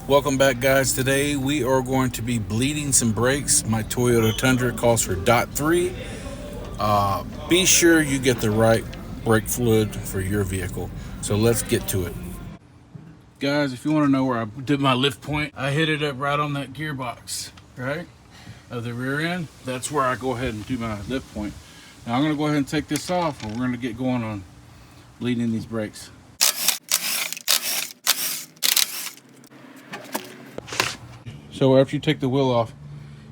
Welcome back, guys. Today we are going to be bleeding some brakes. My Toyota Tundra calls for .3. Be sure you get the right brake fluid for your vehicle. So let's get to it. Guys, if you want to know where I did my lift point, I hit it up right on that gearbox, right? Of the rear end. That's where I go ahead and do my lift point. Now I'm going to go ahead and take this off, and we're going to get going on bleeding these brakes. So after you take the wheel off,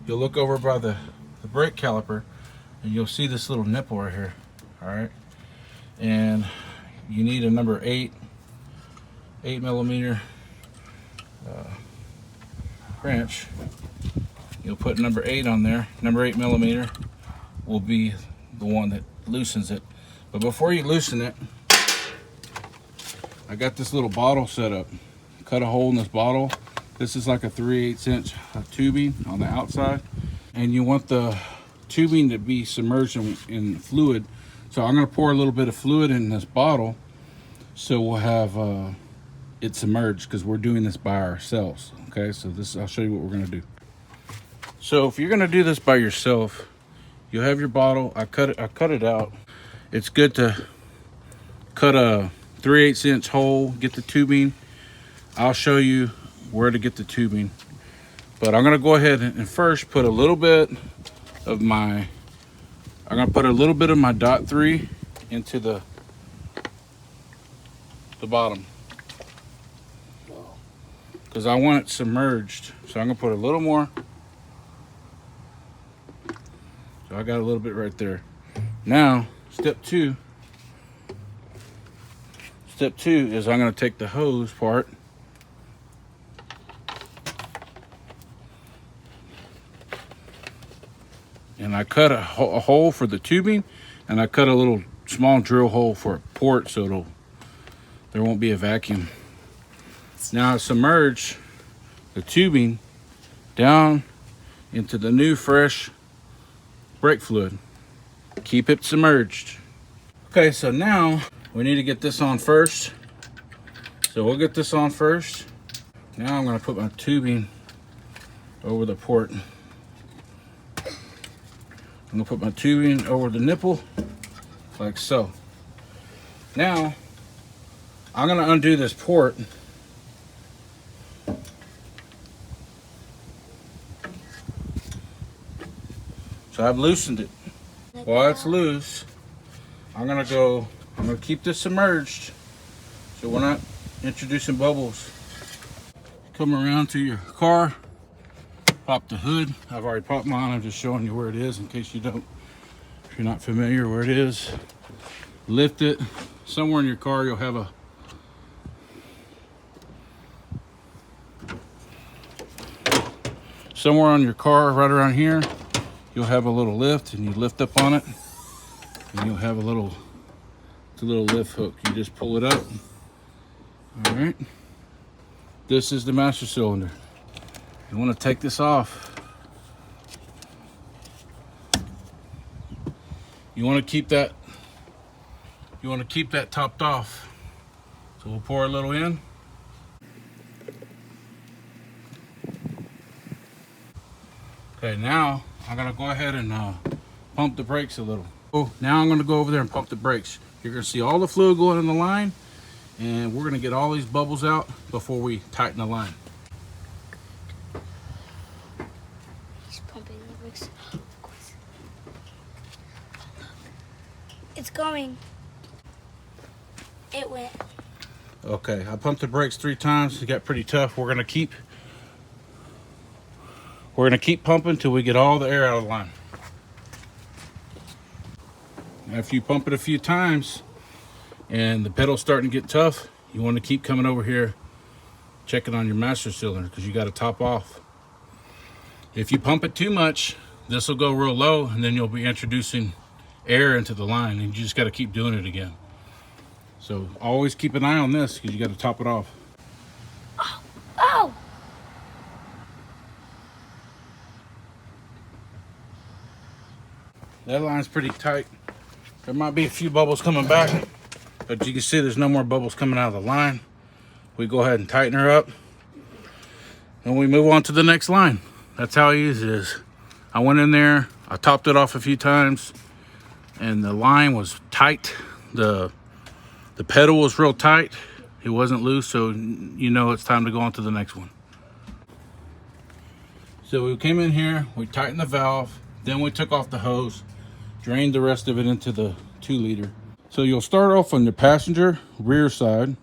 you'll look over by the brake caliper and you'll see this little nipple right here. All right. And you need a number 8 millimeter wrench. You'll put number 8 on there. Number 8 millimeter will be the one that loosens it. But before you loosen it, I got this little bottle set up. Cut a hole in this bottle. This is like a 3/8 inch tubing on the outside, and you want the tubing to be submerged in fluid. So I'm going to pour a little bit of fluid in this bottle, so we'll have it submerged because we're doing this by ourselves. Okay, so this I'll show you what we're going to do. So if you're going to do this by yourself, you'll have your bottle. I cut it out. It's good to cut a 3/8 inch hole, get the tubing. I'll show you where to get the tubing, but I'm going to go ahead and first put a little bit of my .3 into the bottom because I want it submerged. So I'm going to put a little more. So I got a little bit right there. Now step two is I'm going to take the hose part and I cut a hole for the tubing, and I cut a little small drill hole for a port so there won't be a vacuum. Now I submerge the tubing down into the new fresh brake fluid. Keep it submerged. Okay, so now we need to get this on first. So we'll get this on first. Now I'm going to put my tubing over the port. I'm gonna put my tubing over the nipple like so. Now I'm gonna undo this port. So I've loosened it. While it's loose, I'm gonna keep this submerged so we're not introducing bubbles. Come around to your car. Pop the hood. I've already popped mine. I'm just showing you where it is in case if you're not familiar where it is. Lift it. Somewhere in your car you'll have somewhere on your car right around here you'll have a little lift, and you lift up on it and you'll have it's a little lift hook. You just pull it up. All right. This is the master cylinder. You want to take this off. You want to keep that topped off. So we'll pour a little in. Okay, now I'm going to go ahead and pump the brakes a little. Oh, now I'm going to go over there and pump the brakes. You're going to see all the fluid going in the line, and we're going to get all these bubbles out before we tighten the line. It's going. It went. Okay, I pumped the brakes 3 times. It got pretty tough. We're gonna keep pumping until we get all the air out of the line. After you pump it a few times and the pedal's starting to get tough, you want to keep coming over here checking on your master cylinder because you got to top off. If you pump it too much, this will go real low, and then you'll be introducing air into the line, and you just got to keep doing it again. So always keep an eye on this because you got to top it off. Oh! That line's pretty tight. There might be a few bubbles coming back, but you can see there's no more bubbles coming out of the line. We go ahead and tighten her up. And we move on to the next line. That's how easy it is. I went in there, I topped it off a few times, and the line was tight. The pedal was real tight. It wasn't loose, so you know it's time to go on to the next one. So we came in here, we tightened the valve, then we took off the hose, drained the rest of it into the 2-liter. So you'll start off on the passenger rear side,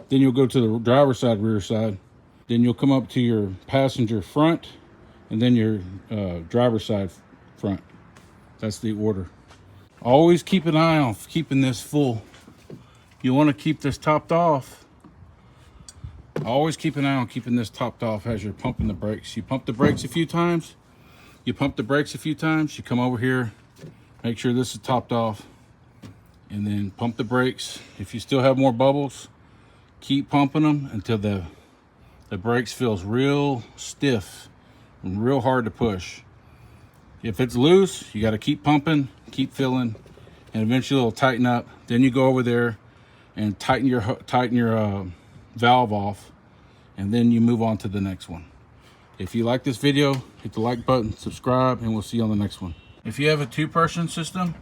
then you'll go to the driver's side rear side, then you'll come up to your passenger front, and then your driver's side front. That's the order. Always keep an eye on keeping this full. You want to keep this topped off. Always keep an eye on keeping this topped off as you're pumping the brakes. You pump the brakes a few times. You pump the brakes a few times. You come over here, make sure this is topped off, and then pump the brakes. If you still have more bubbles, keep pumping them until the brakes feels real stiff and real hard to push. If it's loose, you got to keep pumping, keep filling, and eventually it'll tighten up. Then you go over there and tighten your valve off, and then you move on to the next one. If you like this video, hit the like button, subscribe, and we'll see you on the next one. If you have a 2-person system,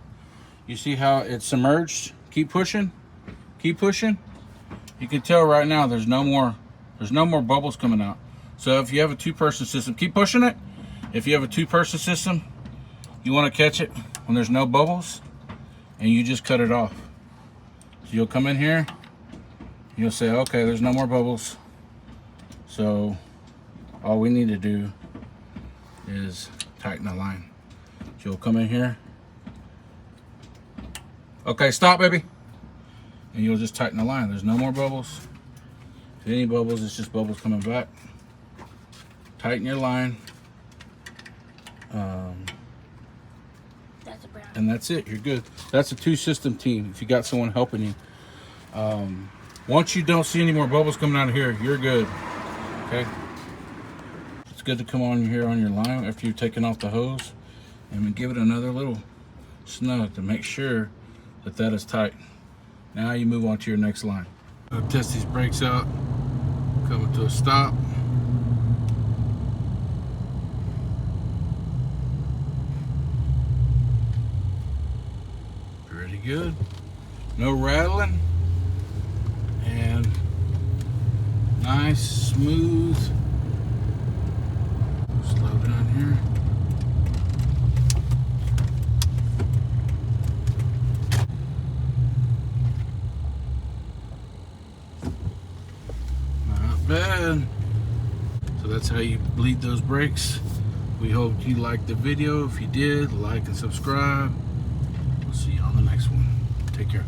you see how it's submerged. Keep pushing, keep pushing. You can tell right now there's no more bubbles coming out. So if you have a 2-person system, keep pushing it. If you have a 2-person system, you want to catch it when there's no bubbles, and you just cut it off. So you'll come in here, you'll say, okay, there's no more bubbles. So all we need to do is tighten the line. So you'll come in here. Okay, stop, baby. And you'll just tighten the line. There's no more bubbles. If any bubbles, it's just bubbles coming back. Tighten your line. And that's it. You're good. That's a 2-system team. If you got someone helping you, once you don't see any more bubbles coming out of here, you're good. Okay. It's good to come on here on your line after you've taken off the hose, and give it another little snug to make sure that that is tight. Now you move on to your next line. I'll test these brakes out. Coming to a stop. Pretty good. No rattling. And nice, smooth. Slow down here. Bad. So that's how you bleed those brakes. We hope you liked the video. If you did, like and subscribe. We'll see you on the next one. Take care.